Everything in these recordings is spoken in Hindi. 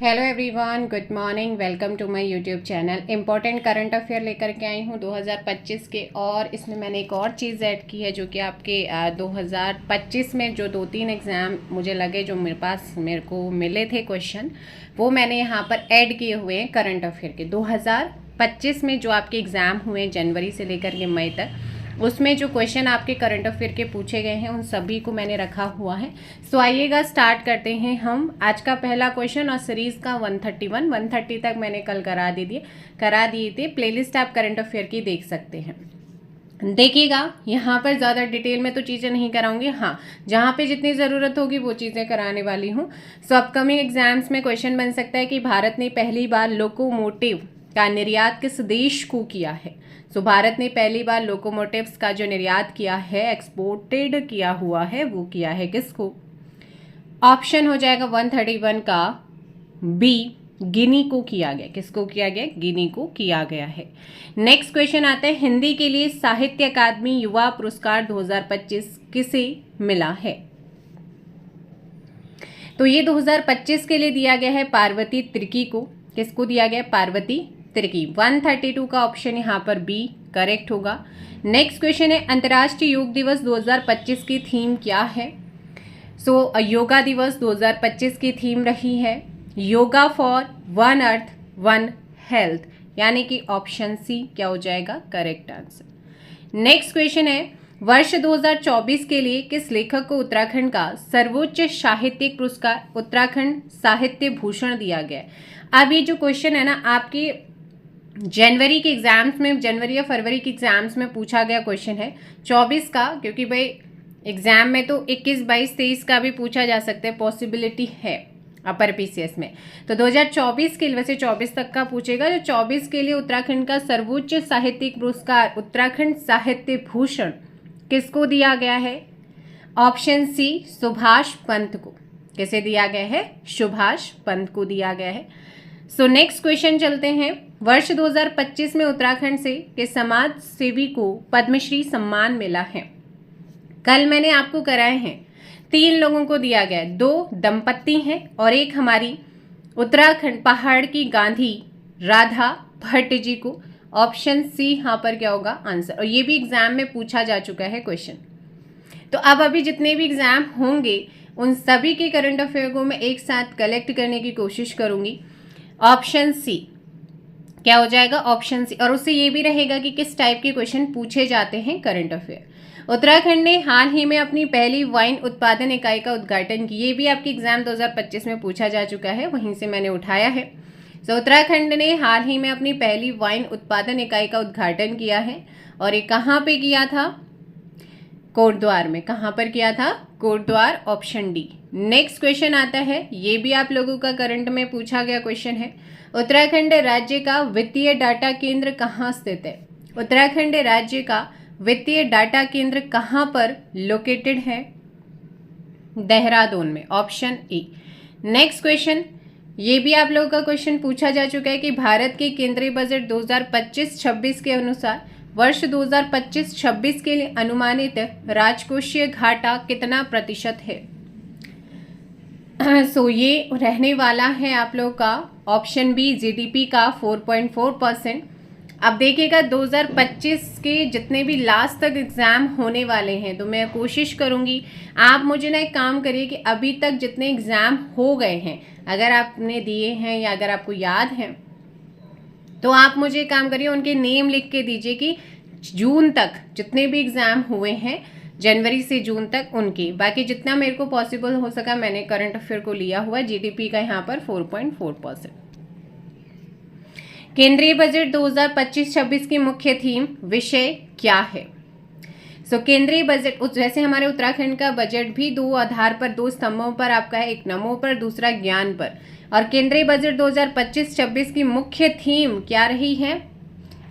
Hello everyone, good morning. Welcome to my YouTube channel. Important current affair लेकर के आई हूँ 2025 के, और इसमें मैंने एक और चीज़ ऐड की है जो कि आपके 2025 में जो 2-3 एग्ज़ाम मुझे लगे, जो मेरे को मिले थे क्वेश्चन, वो मैंने यहाँ पर ऐड किए हुए हैं करंट अफेयर के। 2025 में जो आपके एग्ज़ाम हुए जनवरी से लेकर के मई तक, उसमें जो क्वेश्चन आपके करंट अफेयर के पूछे गए हैं उन सभी को मैंने रखा हुआ है। सो आइएगा स्टार्ट करते हैं हम आज का पहला क्वेश्चन। और सीरीज़ का 130 तक मैंने कल करा दिए थे। प्लेलिस्ट आप करंट अफेयर की देख सकते हैं। देखिएगा, यहाँ पर ज़्यादा डिटेल में तो चीज़ें नहीं कराऊंगी, हाँ जहाँ पे जितनी ज़रूरत होगी वो चीज़ें कराने वाली हूँ। सो अपकमिंग एग्जाम्स में क्वेश्चन बन सकता है कि भारत ने पहली बार लोकोमोटिव का निर्यात किस देश को किया है। सो भारत ने पहली बार लोकोमोटिव्स का जो निर्यात किया है, एक्सपोर्टेड किया हुआ है, वो किया है किसको। ऑप्शन हो जाएगा 131 का बी, गिनी को किया गया। किसको किया गया? गिनी को किया गया है। नेक्स्ट क्वेश्चन आता है, हिंदी के लिए साहित्य अकादमी युवा पुरस्कार 2025 किसे मिला है। तो ये 2025 के लिए दिया गया है पार्वती तिर्की को। किसको दिया गया? पार्वती तिर्की। 132 का ऑप्शन यहाँ पर बी करेक्ट होगा। नेक्स्ट क्वेश्चन है, अंतर्राष्ट्रीय योग दिवस 2025 की थीम क्या है। सो योगा दिवस 2025 की थीम रही है yoga for one earth one health, यानी कि ऑप्शन सी क्या हो जाएगा करेक्ट आंसर। नेक्स्ट क्वेश्चन है, वर्ष 2024 के लिए किस लेखक को उत्तराखंड का सर्वोच्च साहित्यिक पुरस्कार उत्तराखंड साहित्य भूषण दिया गया है। अब ये जो क्वेश्चन है ना, आपके जनवरी के एग्जाम्स में, जनवरी या फरवरी के एग्जाम्स में पूछा गया क्वेश्चन है 24 का, क्योंकि भाई एग्जाम में तो 21, 22, 23 का भी पूछा जा सकता है, पॉसिबिलिटी है अपर पीसीएस में। तो 2024 के लिए, वैसे 24 तक का पूछेगा, जो 24 के लिए उत्तराखंड का सर्वोच्च साहित्यिक पुरस्कार उत्तराखंड साहित्य भूषण किसको दिया गया है। ऑप्शन सी सुभाष पंत को। किसे दिया गया है? सुभाष पंत को दिया गया है। सो नेक्स्ट क्वेश्चन चलते हैं, वर्ष 2025 में उत्तराखंड से के समाज सेवी को पद्मश्री सम्मान मिला है। कल मैंने आपको कराए हैं, 3 लोगों को दिया गया है, 2 दंपत्ति हैं और एक हमारी उत्तराखंड पहाड़ की गांधी राधा भट्ट जी को। ऑप्शन सी यहाँ पर क्या होगा आंसर, और ये भी एग्जाम में पूछा जा चुका है क्वेश्चन। तो अब अभी जितने भी एग्जाम होंगे उन सभी के करंट अफेयर को मैं एक साथ कलेक्ट करने की कोशिश करूंगी। ऑप्शन सी क्या हो जाएगा? Option C. और उससे ये भी रहेगा कि किस टाइप के क्वेश्चन पूछे जाते हैं करंट अफेयर। उत्तराखंड ने हाल ही में अपनी पहली वाइन उत्पादन इकाई का उद्घाटन किया। ये भी आपके एग्जाम 2025 में पूछा जा चुका है, वहीं से मैंने उठाया है। तो उत्तराखंड ने हाल ही में अपनी पहली वाइन उत्पादन इकाई का उद्घाटन किया है, और ये कहाँ पे किया था? कोटद्वार में। कहाँ पर किया था? Kotdwar, option D. Next question आता है, ये भी आप लोगों का करंट में पूछा गया क्वेश्चन है, उत्तराखंड राज्य का वित्तीय डाटा केंद्र कहाँ स्थित है। उत्तराखंड राज्य का वित्तीय डाटा केंद्र कहाँ पर लोकेटेड है? देहरादून में, ऑप्शन ए। नेक्स्ट क्वेश्चन, ये भी आप लोगों का क्वेश्चन पूछा जा चुका है कि भारत के केंद्रीय बजट 2025-26 के अनुसार वर्ष 2025-26 के लिए अनुमानित राजकोषीय घाटा कितना प्रतिशत है। सो ये रहने वाला है आप लोग का ऑप्शन बी, जीडीपी का 4.4%। अब देखिएगा 2025 के जितने भी लास्ट तक एग्ज़ाम होने वाले हैं, तो मैं कोशिश करूंगी, आप मुझे ना एक काम करिए कि अभी तक जितने एग्ज़ाम हो गए हैं, अगर आपने दिए हैं या अगर आपको याद है, तो आप मुझे एक काम करिए, उनके नेम लिख के दीजिए कि जून तक जितने भी एग्ज़ाम हुए हैं, जनवरी से जून तक उनकी। बाकी जितना मेरे को पॉसिबल हो सका मैंने करंट अफेयर को लिया हुआ। जीडीपी का यहाँ पर 4.4%। केंद्रीय बजट 2025-26 की मुख्य थीम विषय क्या है। सो केंद्रीय बजट, जैसे हमारे उत्तराखंड का बजट भी 2 आधार पर, 2 स्तंभों पर आपका है, एक नमो पर, दूसरा ज्ञान पर। और केंद्रीय बजट 2025-26 की मुख्य थीम क्या रही है?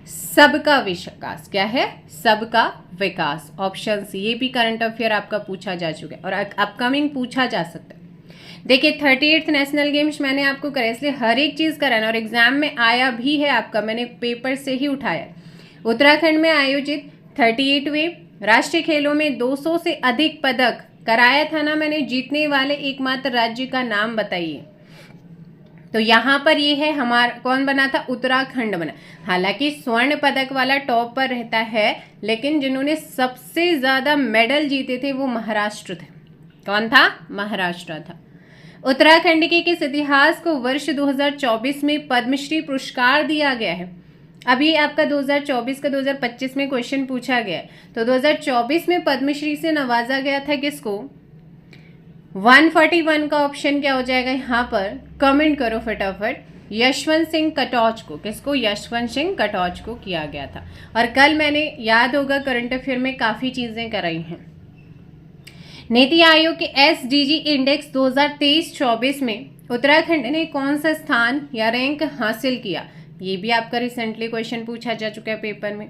सबका विकास। क्या है? सबका विकास, ऑप्शन सी। ये भी करंट अफेयर आपका पूछा जा चुका है और अपकमिंग पूछा जा सकता है। देखिए 38th नेशनल गेम्स मैंने आपको कराया, इसलिए हर एक चीज़ कराना, और एग्जाम में आया भी है आपका, मैंने पेपर से ही उठाया। उत्तराखंड में आयोजित 38वें राष्ट्रीय खेलों में 200 से अधिक पदक कराया था ना मैंने। जीतने वाले एकमात्र राज्य का नाम बताइए। तो यहाँ पर ये है हमारा कौन बना था, उत्तराखंड बना। हालांकि स्वर्ण पदक वाला टॉप पर रहता है, लेकिन जिन्होंने सबसे ज़्यादा मेडल जीते थे वो महाराष्ट्र थे। कौन था, महाराष्ट्र था। उत्तराखंड के किस इतिहास को वर्ष 2024 में पद्मश्री पुरस्कार दिया गया है। अभी आपका 2024 का 2025 में क्वेश्चन पूछा गया है, तो 2024 में पद्मश्री से नवाजा गया था किसको। 141 का ऑप्शन क्या हो जाएगा यहाँ पर, कमेंट करो फटाफट। यशवंत सिंह कटौच को, किसको, यशवंत सिंह कटौच को किया गया था। और कल मैंने, याद होगा, करंट अफेयर में काफ़ी चीज़ें कराई हैं। नीति आयोग के SDG इंडेक्स 2023-24 में उत्तराखंड ने कौन सा स्थान या रैंक हासिल किया, ये भी आपका रिसेंटली क्वेश्चन पूछा जा चुका है पेपर में।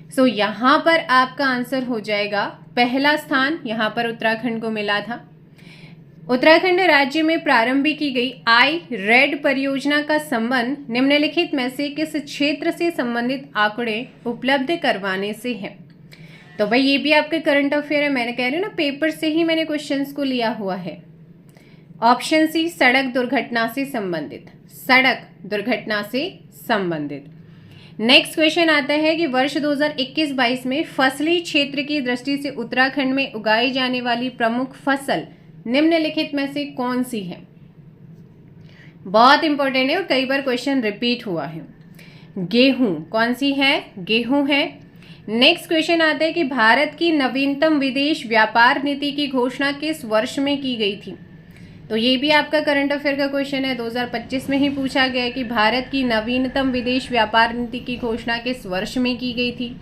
सो यहाँ पर आपका आंसर हो जाएगा पहला स्थान, यहाँ पर उत्तराखंड को मिला था। उत्तराखंड राज्य में प्रारंभ की गई I-READ परियोजना का संबंध निम्नलिखित में से किस क्षेत्र से संबंधित आंकड़े उपलब्ध करवाने से है। तो भाई ये भी आपके करंट अफेयर है, मैंने कह रही हूँ ना, पेपर से ही मैंने क्वेश्चंस को लिया हुआ है। ऑप्शन सी, सड़क दुर्घटना से संबंधित, सड़क दुर्घटना से संबंधित। नेक्स्ट क्वेश्चन आता है कि वर्ष 2021-22 में फसली क्षेत्र की दृष्टि से उत्तराखंड में उगाई जाने वाली प्रमुख फसल निम्नलिखित में से कौन सी है। बहुत इंपॉर्टेंट है और कई बार क्वेश्चन रिपीट हुआ है। गेहूं, कौन सी है, गेहूं है। नेक्स्ट क्वेश्चन आता है कि भारत की नवीनतम विदेश व्यापार नीति की घोषणा किस वर्ष में की गई थी। तो ये भी आपका करंट अफेयर का क्वेश्चन है, 2025 में ही पूछा गया है कि भारत की नवीनतम विदेश व्यापार नीति की घोषणा किस वर्ष में की गई थी।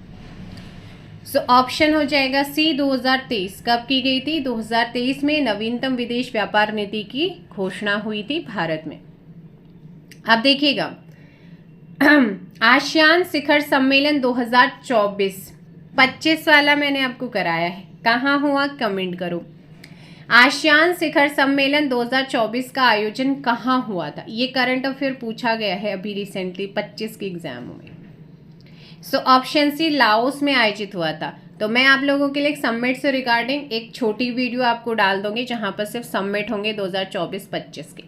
सो ऑप्शन हो जाएगा सी, 2023। कब की गई थी, 2023 में नवीनतम विदेश व्यापार नीति की घोषणा हुई थी भारत में। अब देखिएगा, आसियान शिखर सम्मेलन 2024, 25 वाला मैंने आपको कराया है, कहाँ हुआ कमेंट करो। आसियान शिखर सम्मेलन 2024 का आयोजन कहाँ हुआ था, ये करंट अफेयर पूछा गया है अभी रिसेंटली 25 के एग्जाम में। सो ऑप्शन सी, लाओस में आयोजित हुआ था। तो मैं आप लोगों के लिए समिट से रिगार्डिंग एक छोटी वीडियो आपको डाल दूंगी जहां पर सिर्फ समिट होंगे 2024-25 के।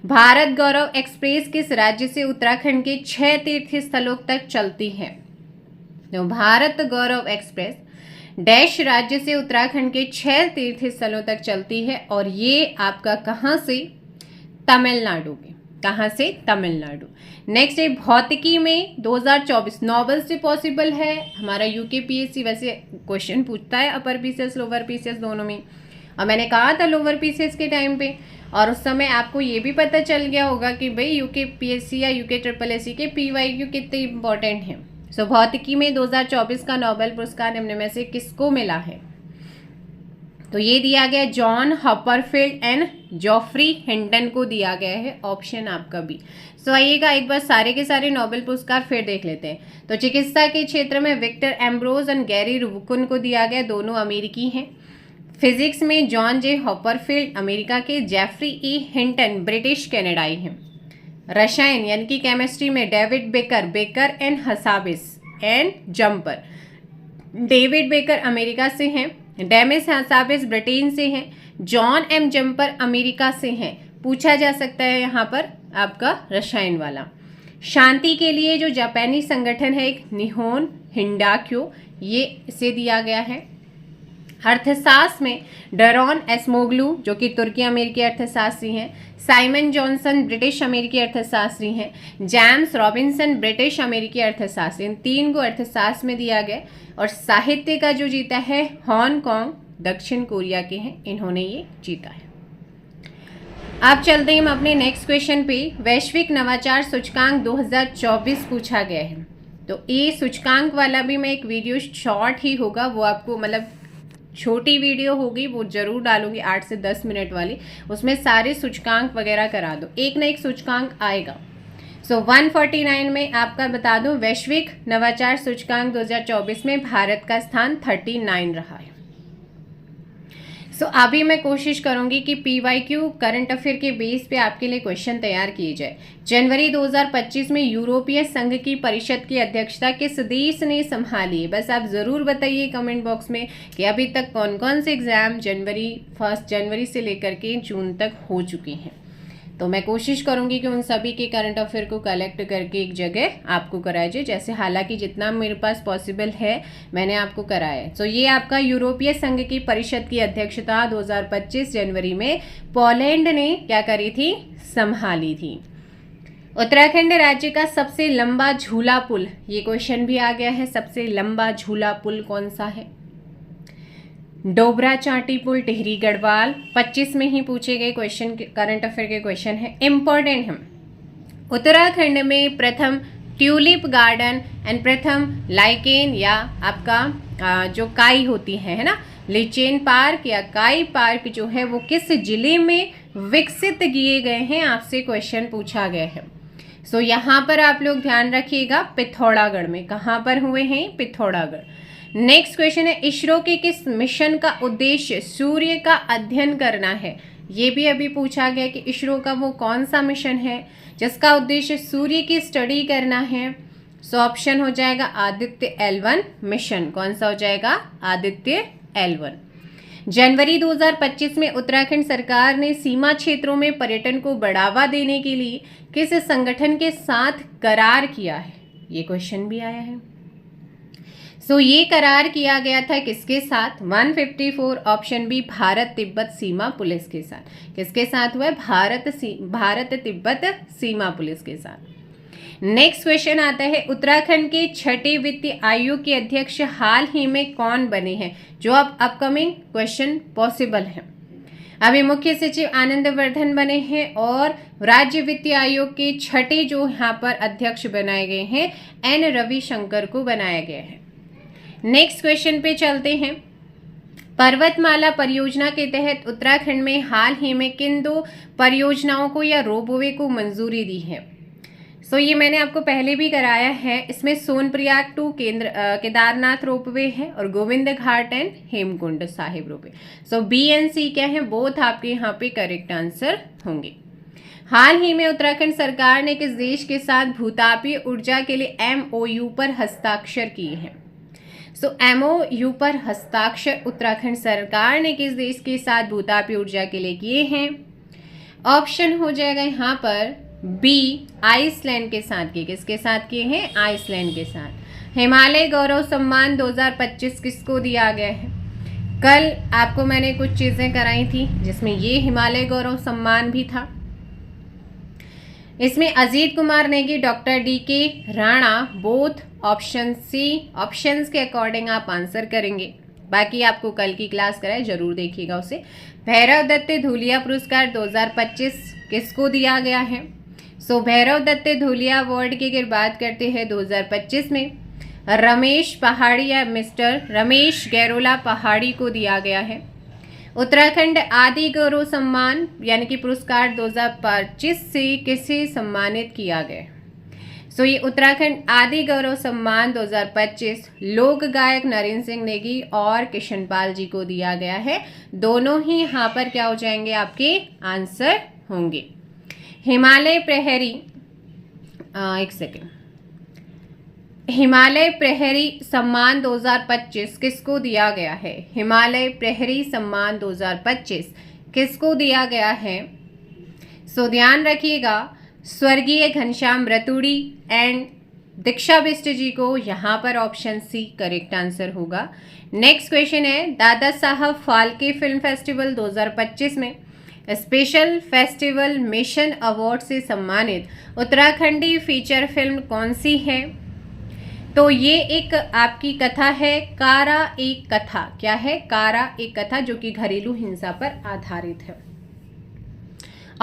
भारत गौरव एक्सप्रेस किस राज्य से उत्तराखंड के 6 तीर्थ स्थलों तक चलती है। तो भारत गौरव एक्सप्रेस डैश राज्य से उत्तराखंड के 6 तीर्थ स्थलों तक चलती है, और ये आपका कहाँ से, तमिलनाडु के, कहाँ से, तमिलनाडु। नेक्स्ट है भौतिकी में 2024 नोबल से पॉसिबल है। हमारा UKPSC वैसे क्वेश्चन पूछता है अपर पीसीएस लोअर पीसीएस दोनों में, और मैंने कहा था लोअर पीसीएस के टाइम पे, और उस समय आपको ये भी पता चल गया होगा कि भाई UKPSC या UKSSC के PYQ कितने इंपॉर्टेंट हैं। सो भौतिकी में 2024 का नोबेल पुरस्कार निम्न में से किसको मिला है। तो ये दिया गया जॉन हॉपरफील्ड एंड जॉफ्री हिंटन को दिया गया है, ऑप्शन आपका बी। सो आइएगा एक बार सारे के सारे नोबेल पुरस्कार फिर देख लेते हैं। तो चिकित्सा के क्षेत्र में विक्टर एम्ब्रोज एंड गैरी रुबकुन को दिया गया, दोनों अमेरिकी हैं। फिजिक्स में जॉन जे हॉपरफील्ड अमेरिका के, जेफरी ई हिंटन ब्रिटिश कैनेडाई हैं। रसायन यानी कि केमिस्ट्री में David baker, baker and Hassabis and jumper, David baker America से हैं। डेमिस हसाबिस ब्रिटेन से हैं। जॉन एम जम्पर अमेरिका से हैं। पूछा जा सकता है यहाँ पर आपका रसायन वाला। शांति के लिए जो जापानी संगठन है एक निहोन हिंडाक्यो, ये इसे दिया गया है। अर्थशास्त्र में डरॉन एस्मोग्लू जो कि तुर्की अमेरिकी अर्थशास्त्री हैं। साइमन जॉनसन ब्रिटिश अमेरिकी अर्थशास्त्री हैं। जेम्स रॉबिन्सन ब्रिटिश अमेरिकी अर्थशास्त्री, इन 3 को अर्थशास्त्र में दिया गया। और साहित्य का जो जीता है हांगकांग दक्षिण कोरिया के हैं, इन्होंने ये जीता है। अब चलते हैं हम अपने नेक्स्ट क्वेश्चन पे। वैश्विक नवाचार सूचकांक 2024 पूछा गया है। तो ये सूचकांक वाला भी मैं एक वीडियो शॉर्ट ही होगा, वो आपको मतलब छोटी वीडियो होगी, वो जरूर डालूंगी 8 से 10 मिनट वाली, उसमें सारे सूचकांक वगैरह करा दो, एक ना एक सूचकांक आएगा। सो 149 में आपका बता दूं वैश्विक नवाचार सूचकांक 2024 में भारत का स्थान 39 रहा है। सो अभी मैं कोशिश करूंगी कि PYQ करंट अफेयर के बेस पे आपके लिए क्वेश्चन तैयार किए जाए। जनवरी 2025 में यूरोपीय संघ की परिषद की अध्यक्षता किस देश ने संभाली है। बस आप ज़रूर बताइए कमेंट बॉक्स में कि अभी तक कौन कौन से एग्जाम 1 जनवरी से लेकर के जून तक हो चुकी हैं। तो मैं कोशिश करूंगी कि उन सभी के करंट अफेयर को कलेक्ट करके एक जगह आपको कराया जाए, जैसे हालांकि जितना मेरे पास पॉसिबल है मैंने आपको कराया है। तो ये आपका यूरोपीय संघ की परिषद की अध्यक्षता 2025 जनवरी में पोलैंड ने क्या करी थी, संभाली थी। उत्तराखंड राज्य का सबसे लंबा झूला पुल, ये क्वेश्चन भी आ गया है, सबसे लंबा झूला पुल कौन सा है? डोबरा चांटी पुल, टिहरी गढ़वाल। 25 में ही पूछे गए क्वेश्चन, करंट अफेयर के क्वेश्चन है, इंपॉर्टेंट है। उत्तराखंड में प्रथम ट्यूलिप गार्डन एंड प्रथम लाइकेन या आपका जो काई होती है ना, लिचेन पार्क या काई पार्क जो है वो किस जिले में विकसित किए गए हैं, आपसे क्वेश्चन पूछा गया है। सो यहाँ पर आप लोग ध्यान रखिएगा, पिथौरागढ़ में। कहाँ पर हुए हैं? पिथौरागढ़। नेक्स्ट क्वेश्चन है, इसरो के किस मिशन का उद्देश्य सूर्य का अध्ययन करना है? ये भी अभी पूछा गया कि इसरो का वो कौन सा मिशन है जिसका उद्देश्य सूर्य की स्टडी करना है। सो ऑप्शन हो जाएगा आदित्य L1 मिशन। कौन सा हो जाएगा? आदित्य L1। जनवरी 2025 में उत्तराखंड सरकार ने सीमा क्षेत्रों में पर्यटन को बढ़ावा देने के लिए किस संगठन के साथ करार किया है? ये क्वेश्चन भी आया है। सो ये करार किया गया था किसके साथ? 154 ऑप्शन बी, भारत तिब्बत सीमा पुलिस के साथ। किसके साथ हुआ है? भारत तिब्बत सीमा पुलिस के साथ। नेक्स्ट क्वेश्चन आता है, उत्तराखंड के छठे वित्त आयोग के अध्यक्ष हाल ही में कौन बने हैं? जो अब अपकमिंग क्वेश्चन पॉसिबल है। अभी मुख्य सचिव आनंदवर्धन बने हैं और राज्य वित्त आयोग के छठे जो यहाँ पर अध्यक्ष बनाए गए हैं एन रविशंकर को बनाया गया है। नेक्स्ट क्वेश्चन पे चलते हैं। पर्वतमाला परियोजना के तहत उत्तराखंड में हाल ही में किन दो परियोजनाओं को या रोपवे को मंजूरी दी है? सो ये मैंने आपको पहले भी कराया है। इसमें सोनप्रयाग टू केदारनाथ रोपवे है और Govind Ghat and Hemkund Sahib ropeway. So B and C क्या है? बोथ आपके यहाँ पे करेक्ट आंसर होंगे। हाल ही में उत्तराखंड सरकार ने किस देश के साथ भूतापीय ऊर्जा के लिए MOU पर हस्ताक्षर किए हैं? सो MOU पर हस्ताक्षर उत्तराखंड सरकार ने किस देश के साथ भूतापीय ऊर्जा के लिए किए हैं? ऑप्शन हो जाएगा यहाँ पर बी, आइसलैंड के साथ किए। किसके साथ किए हैं? आइसलैंड के साथ। हिमालय गौरव सम्मान 2025 किसको दिया गया है? कल आपको मैंने कुछ चीजें कराई थी जिसमें ये हिमालय गौरव सम्मान भी था। इसमें Ajit Kumar Negi, doctor DK Rana, both option C. Options के अकॉर्डिंग आप आंसर करेंगे। बाकी आपको कल की क्लास कराए, जरूर देखिएगा उसे। भैरव दत्त धूलिया पुरस्कार 2025 किसको दिया गया है? सो भैरव दत्त धूलिया अवार्ड की अगर बात करते हैं 2025 में रमेश पहाड़ी या मिस्टर रमेश गैरोला पहाड़ी को दिया गया है। उत्तराखंड आदि गौरव सम्मान यानी कि पुरस्कार 2025 से किसे सम्मानित किया गया? सो ये उत्तराखंड आदि गौरव सम्मान 2025 लोक गायक नरेंद्र सिंह नेगी और किशनपाल जी को दिया गया है। दोनों ही यहाँ पर क्या हो जाएंगे? आपके आंसर होंगे। हिमालय प्रहरी एक सेकेंड, हिमालय प्रहरी सम्मान 2025 किसको दिया गया है? हिमालय प्रहरी सम्मान 2025 किसको दिया गया है? सो ध्यान रखिएगा, स्वर्गीय घनश्याम रतूड़ी एंड दीक्षा बिष्ट जी को। यहाँ पर ऑप्शन सी करेक्ट आंसर होगा। नेक्स्ट क्वेश्चन है, दादा साहब फाल्के फिल्म फेस्टिवल 2025 में स्पेशल फेस्टिवल मिशन अवार्ड से सम्मानित उत्तराखंडी फीचर फिल्म कौन सी है? तो ये एक आपकी कथा है, कारा एक कथा। क्या है? कारा एक कथा, जो कि घरेलू हिंसा पर आधारित है।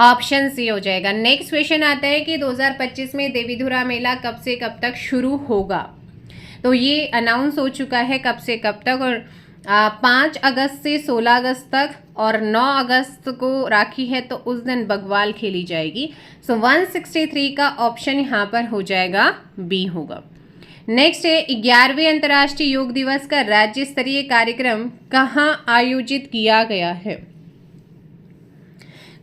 ऑप्शन सी हो जाएगा। नेक्स्ट क्वेश्चन आता है कि 2025 में देवीधुरा मेला कब से कब तक शुरू होगा? तो ये अनाउंस हो चुका है कब से कब तक, और 5 अगस्त से 16 अगस्त तक, और 9 अगस्त को राखी है तो उस दिन बग्वाल खेली जाएगी। सो 163 का ऑप्शन यहाँ पर हो जाएगा बी होगा। नेक्स्ट है, 11वें अंतर्राष्ट्रीय योग दिवस का राज्य स्तरीय कार्यक्रम कहाँ आयोजित किया गया है?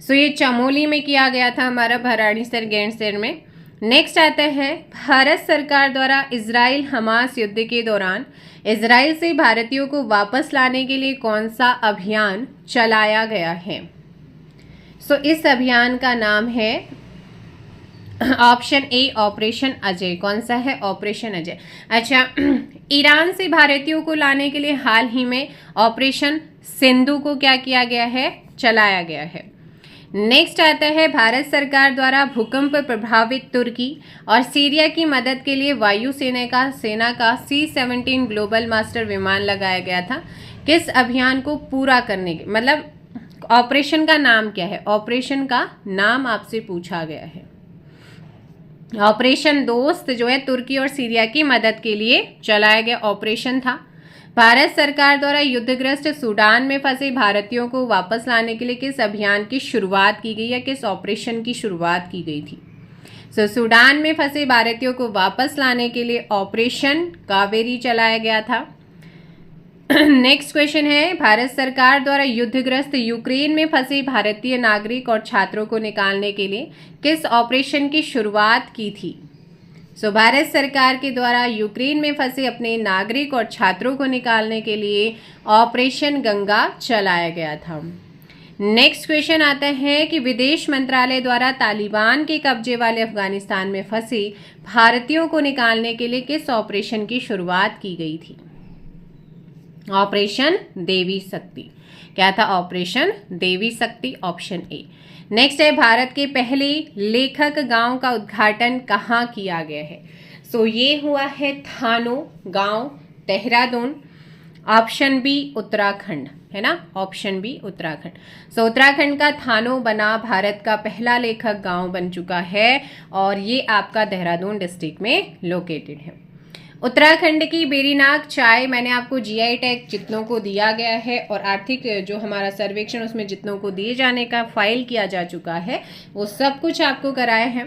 सो ये चमोली में किया गया था, हमारा भराड़ीसर गैंडसर में। नेक्स्ट आता है, भारत सरकार द्वारा इजराइल हमास युद्ध के दौरान इजराइल से भारतीयों को वापस लाने के लिए कौन सा अभियान चलाया गया है? सो इस अभियान का नाम है ऑप्शन ए ऑपरेशन अजय। कौन सा है? ऑपरेशन अजय। अच्छा, ईरान से भारतीयों को लाने के लिए हाल ही में ऑपरेशन सिंधु को क्या किया गया है? चलाया गया है। नेक्स्ट आता है, भारत सरकार द्वारा भूकंप प्रभावित तुर्की और सीरिया की मदद के लिए वायुसेना का C-17 ग्लोबल मास्टर विमान लगाया गया था। किस अभियान को पूरा करने के, मतलब ऑपरेशन का नाम क्या है? ऑपरेशन का नाम आपसे पूछा गया है। ऑपरेशन दोस्त जो है तुर्की और सीरिया की मदद के लिए चलाया गया ऑपरेशन था। भारत सरकार द्वारा युद्धग्रस्त सूडान में फंसे भारतीयों को वापस लाने के लिए किस अभियान की शुरुआत की गई या किस ऑपरेशन की शुरुआत की गई थी? सूडान में फंसे भारतीयों को वापस लाने के लिए ऑपरेशन कावेरी चलाया गया था। नेक्स्ट क्वेश्चन है, भारत सरकार द्वारा युद्धग्रस्त यूक्रेन में फंसे भारतीय नागरिक और छात्रों को निकालने के लिए किस ऑपरेशन की शुरुआत की थी? भारत सरकार के द्वारा यूक्रेन में फंसे अपने नागरिक और छात्रों को निकालने के लिए ऑपरेशन गंगा चलाया गया था। नेक्स्ट क्वेश्चन आता है कि विदेश मंत्रालय द्वारा तालिबान के कब्जे वाले अफगानिस्तान में फंसे भारतीयों को निकालने के लिए किस ऑपरेशन की शुरुआत की गई थी? ऑपरेशन देवी शक्ति। क्या था? ऑपरेशन देवी शक्ति, ऑप्शन ए। नेक्स्ट है, भारत के पहले लेखक गांव का उद्घाटन कहाँ किया गया है? ये हुआ है थानो गांव, देहरादून। ऑप्शन बी उत्तराखंड, है ना? Option B Uttarakhand. उत्तराखंड का थानो बना भारत का पहला लेखक गांव बन चुका है और ये आपका देहरादून डिस्ट्रिक्ट में लोकेटेड है। उत्तराखंड की बेरीनाग चाय, मैंने आपको GI टैग जितनों को दिया गया है और आर्थिक जो हमारा सर्वेक्षण उसमें जितनों को दिए जाने का फाइल किया जा चुका है वो सब कुछ आपको कराया है।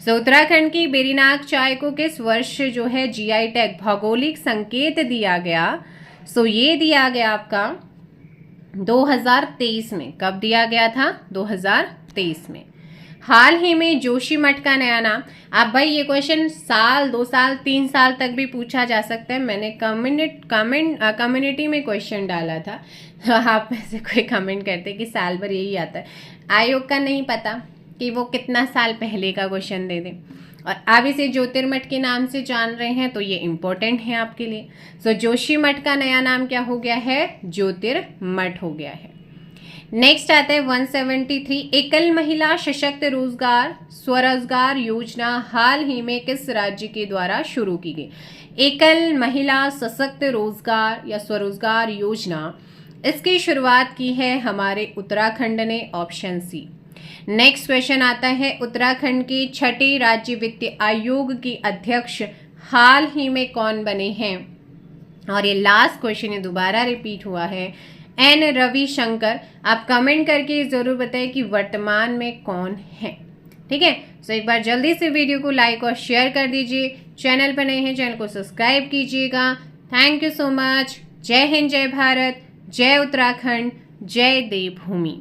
उत्तराखंड की बेरीनाग चाय को किस वर्ष जो है GI टैग भौगोलिक संकेत दिया गया? ये दिया गया आपका 2023 में। कब दिया गया था? 2023 में। हाल ही में जोशीमठ का नया नाम, आप भाई ये क्वेश्चन साल, 2 साल, 3 साल तक भी पूछा जा सकता है। मैंने कम्युनिटी में क्वेश्चन डाला था, आप में से कोई कमेंट करते कि साल भर यही आता है। आयोग का नहीं पता कि वो कितना साल पहले का क्वेश्चन दे दें, और आप इसे ज्योतिर्मठ के नाम से जान रहे हैं तो ये इम्पोर्टेंट है आपके लिए। जोशीमठ का नया नाम क्या हो गया है? ज्योतिर्मठ हो गया है। नेक्स्ट आता है 173, एकल महिला सशक्त रोजगार स्वरोजगार योजना हाल ही में किस राज्य के द्वारा शुरू की गई? एकल महिला सशक्त रोजगार या स्वरोजगार योजना, इसकी शुरुआत की है हमारे उत्तराखंड ने, ऑप्शन सी। नेक्स्ट क्वेश्चन आता है, उत्तराखंड के छठे राज्य वित्त आयोग के अध्यक्ष हाल ही में कौन बने हैं? और ये लास्ट क्वेश्चन है, दोबारा रिपीट हुआ है, N रविशंकर। आप कमेंट करके ज़रूर बताएं कि वर्तमान में कौन है। ठीक है, एक बार जल्दी से वीडियो को लाइक और शेयर कर दीजिए। चैनल पर नए हैं, चैनल को सब्सक्राइब कीजिएगा। Thank you so much. जय हिंद, जय भारत, जय उत्तराखंड, जय देवभूमि।